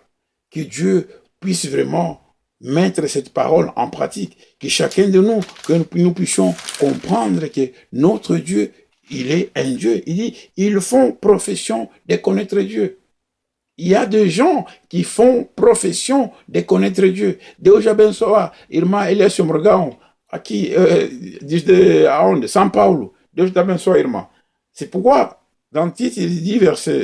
Que Dieu puisse vraiment mettre cette parole en pratique, que chacun de nous, que nous puissions comprendre que notre Dieu, il est un Dieu. Il dit, ils font profession de connaître Dieu. Il y a des gens qui font profession de connaître Dieu. Deus abençoa, irmã Elias Morgão, aqui, aonde? São Paulo. Deus abençoa, irmã. C'est pourquoi, dans Tite, il dit,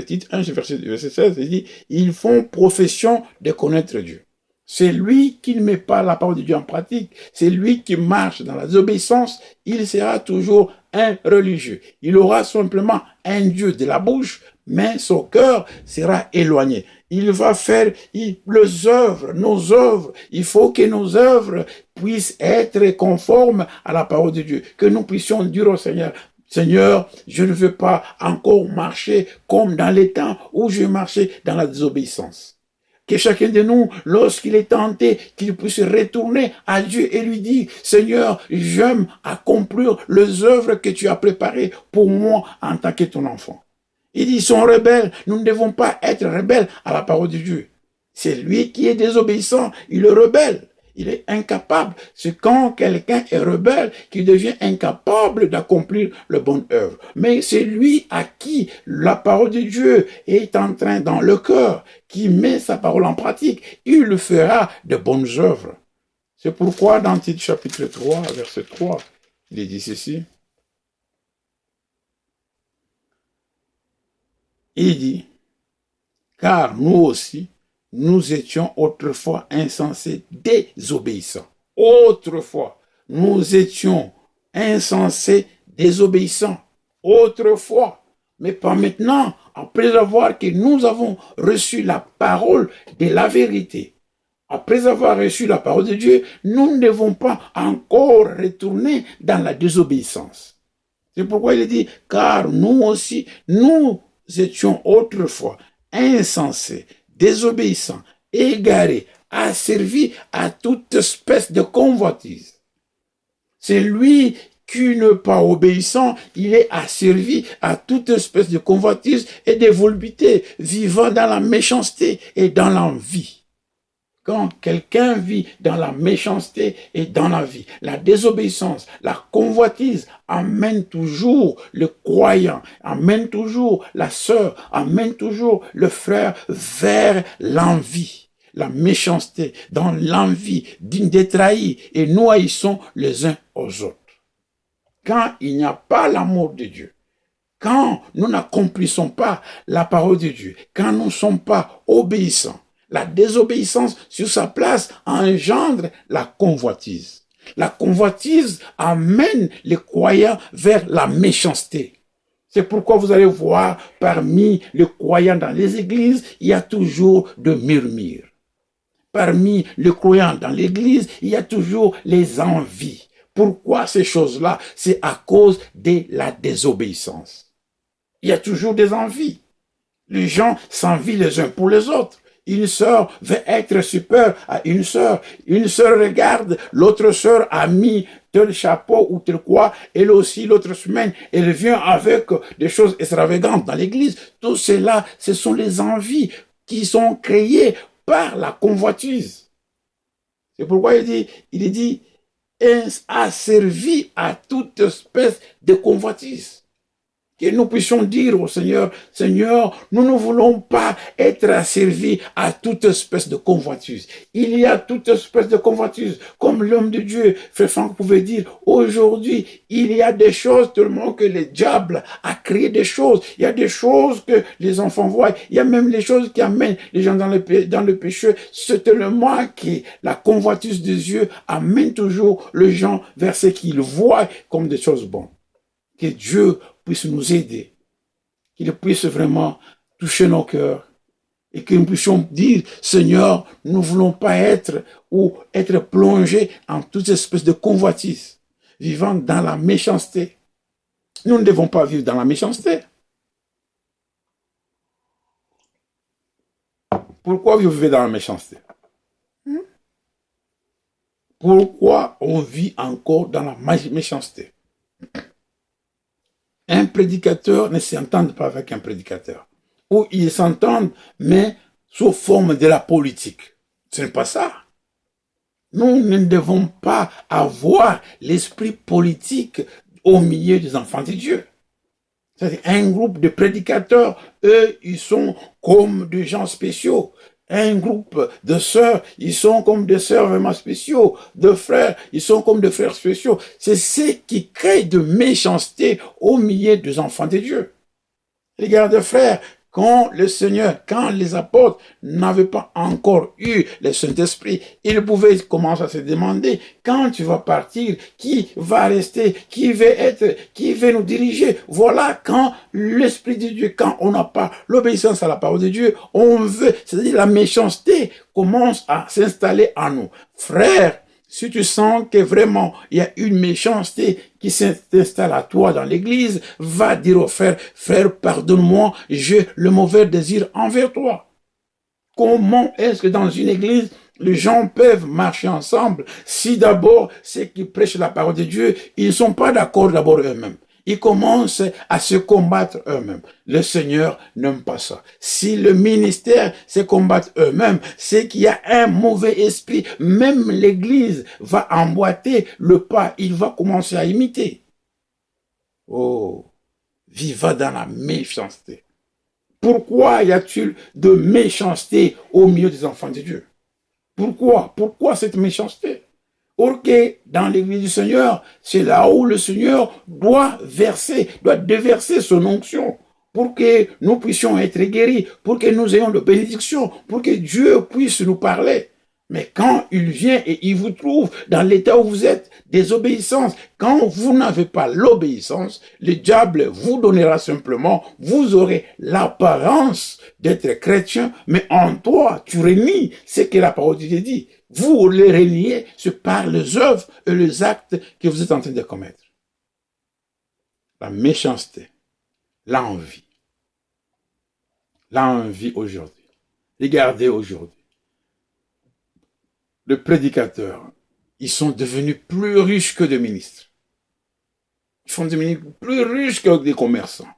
Tite 1, verset 16, il dit, ils font profession de connaître Dieu. C'est lui qui ne met pas la parole de Dieu en pratique. C'est lui qui marche dans la désobéissance. Il sera toujours un religieux. Il aura simplement un Dieu de la bouche, mais son cœur sera éloigné. Il va faire les œuvres, nos œuvres. Il faut que nos œuvres puissent être conformes à la parole de Dieu. Que nous puissions dire au Seigneur, Seigneur, je ne veux pas encore marcher comme dans les temps où je marchais dans la désobéissance. Que chacun de nous, lorsqu'il est tenté, qu'il puisse retourner à Dieu et lui dire, Seigneur, j'aime accomplir les œuvres que tu as préparées pour moi en tant que ton enfant. Il dit, ils sont rebelles. Nous ne devons pas être rebelles à la parole de Dieu. C'est lui qui est désobéissant, il est rebelle. Il est incapable. C'est quand quelqu'un est rebelle qu'il devient incapable d'accomplir le bonne œuvre. Mais c'est lui à qui la parole de Dieu est en train dans le cœur, qui met sa parole en pratique. Il fera de bonnes œuvres. C'est pourquoi dans Tite chapitre 3, verset 3, il est dit ceci. Il dit, car nous aussi, nous étions autrefois insensés, désobéissants. Autrefois, nous étions insensés, désobéissants. Autrefois, mais pas maintenant, après avoir que nous avons reçu la parole de la vérité. Après avoir reçu la parole de Dieu, nous ne devons pas encore retourner dans la désobéissance. C'est pourquoi il dit, car nous aussi, nous étions autrefois insensés, désobéissants, égarés, asservis à toute espèce de convoitise. C'est lui qui n'est pas obéissant, il est asservi à toute espèce de convoitise et de volupté, vivant dans la méchanceté et dans l'envie. Quand quelqu'un vit dans la méchanceté et dans la vie, la désobéissance, la convoitise amène toujours le croyant, amène toujours la sœur, amène toujours le frère vers l'envie. La méchanceté, dans l'envie d'une trahie et nous haïssons les uns aux autres. Quand il n'y a pas l'amour de Dieu, quand nous n'accomplissons pas la parole de Dieu, quand nous ne sommes pas obéissants, la désobéissance sur sa place engendre la convoitise. La convoitise amène les croyants vers la méchanceté. C'est pourquoi vous allez voir parmi les croyants dans les églises, il y a toujours de murmures. Parmi les croyants dans l'église, il y a toujours les envies. Pourquoi ces choses-là? C'est à cause de la désobéissance. Il y a toujours des envies. Les gens s'envient les uns pour les autres. Une sœur veut être supérieure à une sœur. Une sœur regarde, l'autre sœur a mis tel chapeau ou tel quoi. Elle aussi, l'autre semaine, elle vient avec des choses extravagantes dans l'église. Tout cela, ce sont les envies qui sont créées par la convoitise. C'est pourquoi il dit, a servi à toute espèce de convoitise. Que nous puissions dire au Seigneur, Seigneur, nous ne voulons pas être asservis à toute espèce de convoitise. Il y a toute espèce de convoitise. Comme l'homme de Dieu, Frère Franck pouvait dire, aujourd'hui, il y a des choses tellement que le diable a créé des choses. Il y a des choses que les enfants voient. Il y a même les choses qui amènent les gens dans le péché. C'est tellement que la convoitise des yeux amène toujours les gens vers ce qu'ils voient comme des choses bonnes. Que Dieu puisse nous aider, qu'il puisse vraiment toucher nos cœurs et que nous puissions dire, Seigneur, nous ne voulons pas être plongés en toute espèce de convoitise, vivant dans la méchanceté. Nous ne devons pas vivre dans la méchanceté. Pourquoi vous vivez dans la méchanceté? Pourquoi on vit encore dans la méchanceté? Un prédicateur ne s'entend pas avec un prédicateur. Ou ils s'entendent, mais sous forme de la politique. Ce n'est pas ça. Nous ne devons pas avoir l'esprit politique au milieu des enfants de Dieu. C'est-à-dire un groupe de prédicateurs, eux, ils sont comme des gens spéciaux. Un groupe de sœurs, ils sont comme des sœurs vraiment spéciaux. De frères, ils sont comme des frères spéciaux. C'est ce qui crée de méchanceté au milieu des enfants de Dieu. Regardez, frères, Quand le Seigneur, quand les apôtres n'avaient pas encore eu le Saint-Esprit, ils pouvaient commencer à se demander, quand tu vas partir, qui va rester, qui va nous diriger? Voilà quand l'Esprit de Dieu, quand on n'a pas l'obéissance à la parole de Dieu, on veut, c'est-à-dire la méchanceté commence à s'installer en nous. Frères, si tu sens que vraiment il y a une méchanceté qui s'installe à toi dans l'église, va dire au frère, frère, pardonne-moi, j'ai le mauvais désir envers toi. Comment est-ce que dans une église, les gens peuvent marcher ensemble si d'abord ceux qui prêchent la parole de Dieu, ils ne sont pas d'accord d'abord eux-mêmes? Ils commencent à se combattre eux-mêmes. Le Seigneur n'aime pas ça. Si le ministère se combattent eux-mêmes, c'est qu'il y a un mauvais esprit. Même l'Église va emboîter le pas. Il va commencer à imiter. Oh, viva dans la méchanceté. Pourquoi y a-t-il de méchanceté au milieu des enfants de Dieu? Pourquoi? Pourquoi cette méchanceté? Or que dans l'église du Seigneur, c'est là où le Seigneur doit déverser son onction pour que nous puissions être guéris, pour que nous ayons de bénédictions, pour que Dieu puisse nous parler. Mais quand il vient et il vous trouve dans l'état où vous êtes, désobéissance, quand vous n'avez pas l'obéissance, le diable vous donnera simplement, vous aurez l'apparence d'être chrétien, mais en toi, tu renies ce que la parole de Dieu dit. Vous les reniez par les œuvres et les actes que vous êtes en train de commettre. La méchanceté, l'envie aujourd'hui. Regardez aujourd'hui. Les prédicateurs, ils sont devenus plus riches que des ministres. Ils sont devenus plus riches que des commerçants.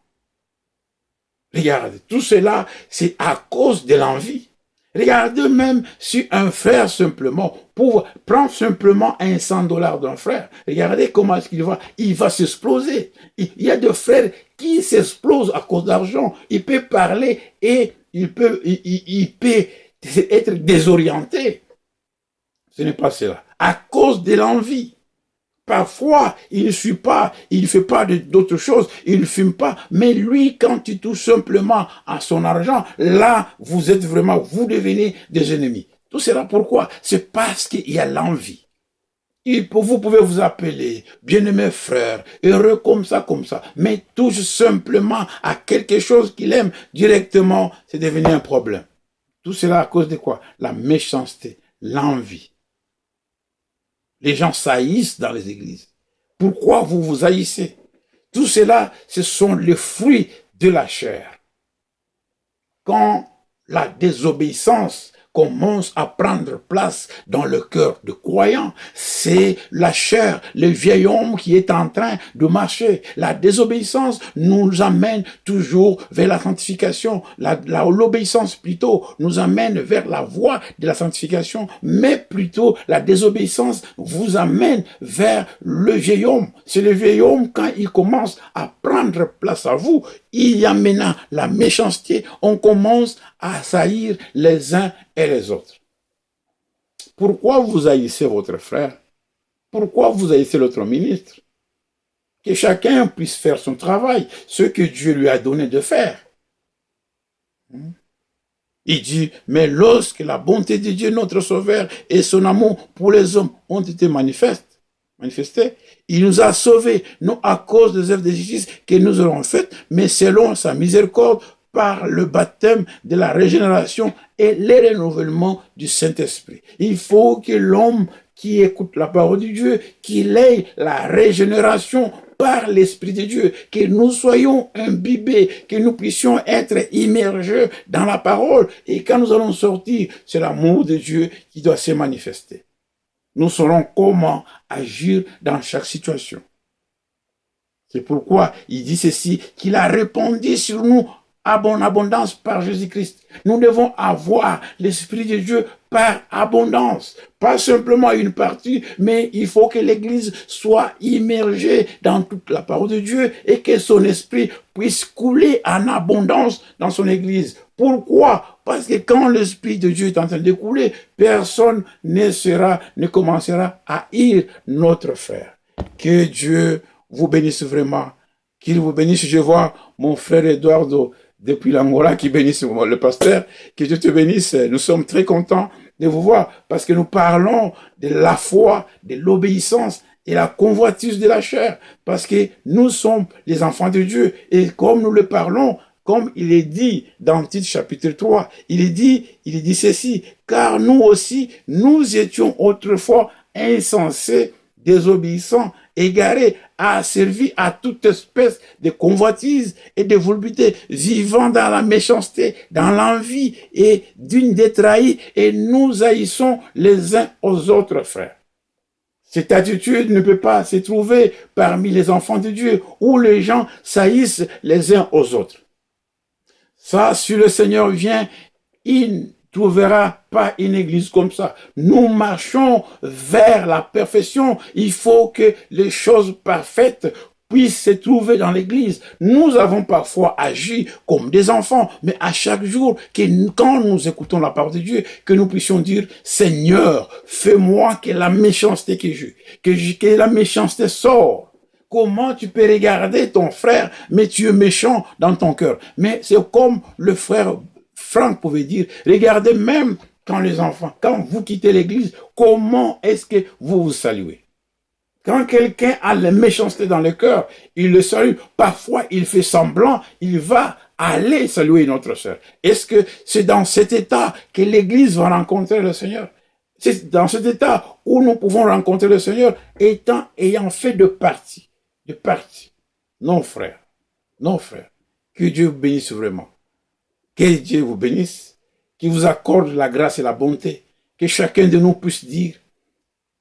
Regardez, tout cela, c'est à cause de l'envie. Regardez même si un frère simplement, pour prendre simplement $100 d'un frère, regardez comment est-ce il va s'exploser. Il y a des frères qui s'explosent à cause d'argent. Il peut parler et il peut être désorienté. Ce n'est pas cela. À cause de l'envie. Parfois, il ne fait pas d'autres choses, il ne fume pas. Mais lui, quand il touche simplement à son argent, là, vous devenez des ennemis. Tout cela pourquoi? C'est parce qu'il y a l'envie. Vous pouvez vous appeler bien-aimé frère, heureux comme ça, mais touche simplement à quelque chose qu'il aime directement, c'est devenu un problème. Tout cela à cause de quoi? La méchanceté, l'envie. Les gens s'haïssent dans les églises. Pourquoi vous vous haïssez? Tout cela, ce sont les fruits de la chair. Quand la désobéissance commence à prendre place dans le cœur de croyants, c'est la chair, le vieil homme qui est en train de marcher. La désobéissance nous amène toujours vers la sanctification. L'obéissance plutôt nous amène vers la voie de la sanctification, mais plutôt la désobéissance vous amène vers le vieil homme. C'est le vieil homme quand il commence à prendre place à vous, il y a maintenant la méchanceté, on commence à saillir les uns et les autres. Pourquoi vous haïssez votre frère? Pourquoi vous haïssez l'autre ministre? Que chacun puisse faire son travail, ce que Dieu lui a donné de faire. Il dit, mais lorsque la bonté de Dieu, notre Sauveur, et son amour pour les hommes ont été manifestés, il nous a sauvés, non à cause des œuvres de justice que nous aurons faites, mais selon sa miséricorde, par le baptême de la régénération et le renouvellement du Saint-Esprit. Il faut que l'homme qui écoute la parole de Dieu, qu'il ait la régénération par l'Esprit de Dieu, que nous soyons imbibés, que nous puissions être immergés dans la parole. Et quand nous allons sortir, c'est l'amour de Dieu qui doit se manifester. Nous saurons comment agir dans chaque situation. C'est pourquoi il dit ceci, qu'il a répandu sur nous en abondance par Jésus-Christ. Nous devons avoir l'Esprit de Dieu par abondance. Pas simplement une partie, mais il faut que l'Église soit immergée dans toute la parole de Dieu et que son Esprit puisse couler en abondance dans son Église. Pourquoi? Parce que quand l'Esprit de Dieu est en train de couler, personne ne commencera à haïr notre frère. Que Dieu vous bénisse vraiment. Qu'il vous bénisse. Je vois mon frère Eduardo depuis l'Angola qui bénisse le pasteur. Que Dieu te bénisse. Nous sommes très contents de vous voir parce que nous parlons de la foi, de l'obéissance et la convoitise de la chair. Parce que nous sommes les enfants de Dieu. Et comme nous le parlons, comme il est dit dans Tite chapitre 3, il est dit ceci, car nous aussi, nous étions autrefois insensés, désobéissants, égarés, asservis à toute espèce de convoitise et de volupté, vivant dans la méchanceté, dans l'envie et d'une détrahie, et nous haïssons les uns aux autres, frères. Cette attitude ne peut pas se trouver parmi les enfants de Dieu, où les gens s'haïssent les uns aux autres. Ça, si le Seigneur vient, il ne trouvera pas une église comme ça. Nous marchons vers la perfection. Il faut que les choses parfaites puissent se trouver dans l'église. Nous avons parfois agi comme des enfants, mais à chaque jour, quand nous écoutons la parole de Dieu, que nous puissions dire, Seigneur, fais-moi que la méchanceté que la méchanceté sorte. Comment tu peux regarder ton frère, mais tu es méchant dans ton cœur? Mais c'est comme le frère Franck pouvait dire, regardez même quand les enfants, quand vous quittez l'église, comment est-ce que vous vous saluez? Quand quelqu'un a la méchanceté dans le cœur, il le salue. Parfois, il fait semblant, il va aller saluer notre sœur. Est-ce que c'est dans cet état que l'église va rencontrer le Seigneur? C'est dans cet état où nous pouvons rencontrer le Seigneur, ayant fait de partie. Non, frère. Non, frère. Que Dieu vous bénisse vraiment. Que Dieu vous bénisse. Qu'il vous accorde la grâce et la bonté. Que chacun de nous puisse dire,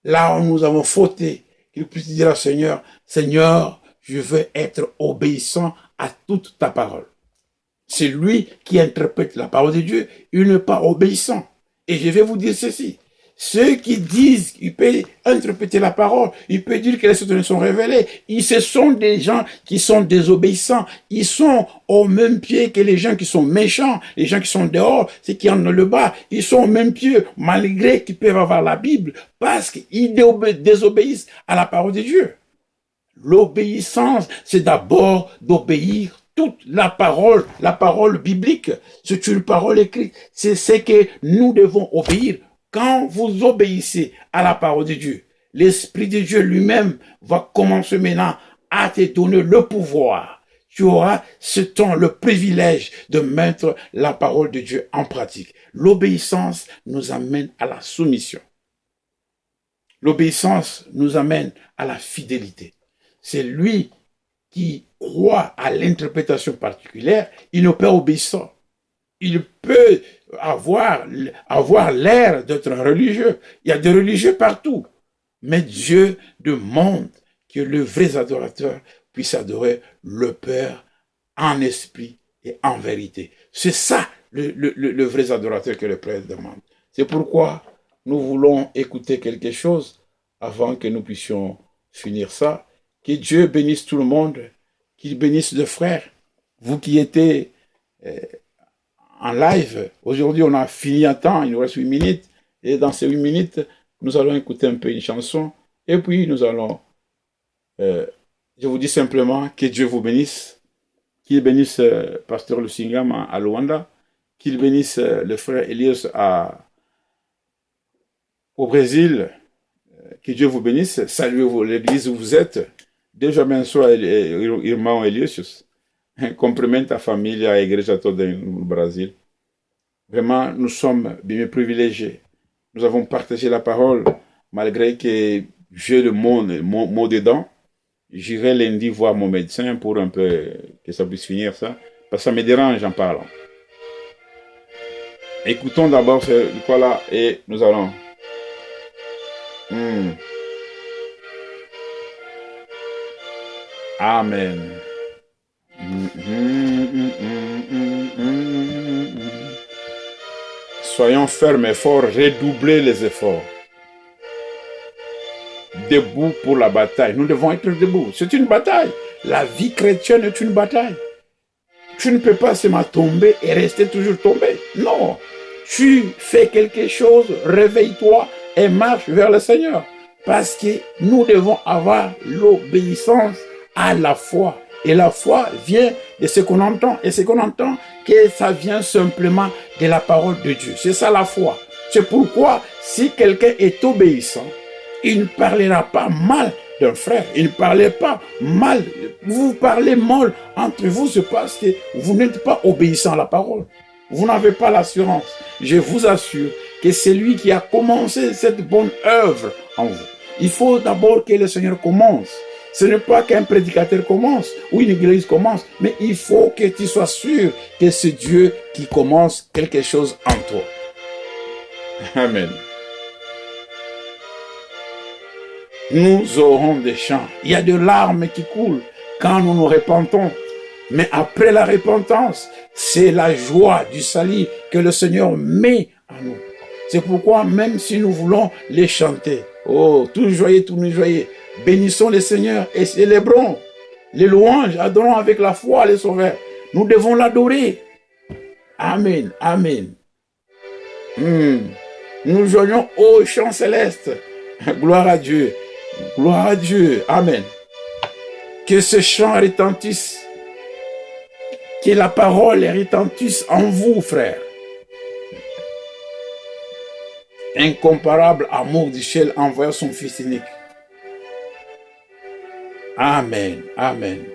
là où nous avons fauté, qu'il puisse dire au Seigneur, Seigneur, je veux être obéissant à toute ta parole. C'est lui qui interprète la parole de Dieu. Il n'est pas obéissant. Et je vais vous dire ceci. Ceux qui disent qu'ils peuvent interpréter la parole, ils peuvent dire que les choses sont révélées. Ce sont des gens qui sont désobéissants. Ils sont au même pied que les gens qui sont méchants, les gens qui sont dehors, ceux qui en ont le bas. Ils sont au même pied, malgré qu'ils peuvent avoir la Bible, parce qu'ils désobéissent à la parole de Dieu. L'obéissance, c'est d'abord d'obéir toute la parole biblique. C'est une parole écrite. C'est ce que nous devons obéir. Quand vous obéissez à la parole de Dieu, l'Esprit de Dieu lui-même va commencer maintenant à te donner le pouvoir. Tu auras ce temps, le privilège de mettre la parole de Dieu en pratique. L'obéissance nous amène à la soumission. L'obéissance nous amène à la fidélité. C'est lui qui croit à l'interprétation particulière, il n'est pas obéissant. Il peut avoir l'air d'être un religieux. Il y a des religieux partout. Mais Dieu demande que les vrais adorateurs puissent adorer le Père en esprit et en vérité. C'est ça le vrai adorateur que le Père demande. C'est pourquoi nous voulons écouter quelque chose avant que nous puissions finir ça. Que Dieu bénisse tout le monde, qu'il bénisse le frère. Vous qui étiez en live, aujourd'hui on a fini un temps, il nous reste 8 minutes, et dans ces 8 minutes, nous allons écouter un peu une chanson, et puis nous allons, je vous dis simplement que Dieu vous bénisse, qu'il bénisse Pasteur Lusingam à Luanda, qu'il bénisse le frère Elias au Brésil, que Dieu vous bénisse, saluez l'église où vous êtes, déjà mensual irmão Elias, cumprimento a família, a igreja toda no Brasil. Vraiment, nous sommes bien privilégiés. Nous avons partagé la parole, malgré que j'ai le mot dedans. J'irai lundi voir mon médecin pour un peu que ça puisse finir ça, parce que ça me dérange en parlant. Écoutons d'abord ce quoi-là et nous allons. Amen. Soyons fermes et forts, redoublez les efforts. Debout pour la bataille. Nous devons être debout. C'est une bataille. La vie chrétienne est une bataille. Tu ne peux pas seulement tomber et rester toujours tombé. Non. Tu fais quelque chose, réveille-toi et marche vers le Seigneur. Parce que nous devons avoir l'obéissance à la foi. Et la foi vient de ce qu'on entend. Et ce qu'on entend, que ça vient simplement de la parole de Dieu. C'est ça la foi. C'est pourquoi, si quelqu'un est obéissant, il ne parlera pas mal d'un frère. Il ne parlera pas mal. Vous parlez mal entre vous, c'est parce que vous n'êtes pas obéissant à la parole. Vous n'avez pas l'assurance. Je vous assure que c'est lui qui a commencé cette bonne œuvre en vous. Il faut d'abord que le Seigneur commence. Ce n'est pas qu'un prédicateur commence ou une église commence, mais il faut que tu sois sûr que c'est Dieu qui commence quelque chose en toi. Amen. Nous aurons des chants. Il y a de larmes qui coulent quand nous nous repentons. Mais après la repentance, c'est la joie du salut que le Seigneur met en nous. C'est pourquoi même si nous voulons les chanter, oh, tout joyeux, tout nous joyeux, bénissons le Seigneur et célébrons les louanges, adorons avec la foi le Sauveur. Nous devons l'adorer. Amen, amen. Nous joignons au chant céleste. Gloire à Dieu. Gloire à Dieu. Amen. Que ce chant retentisse. Que la parole retentisse en vous, frères. Incomparable amour du ciel envoya son Fils unique. Amen. Amen.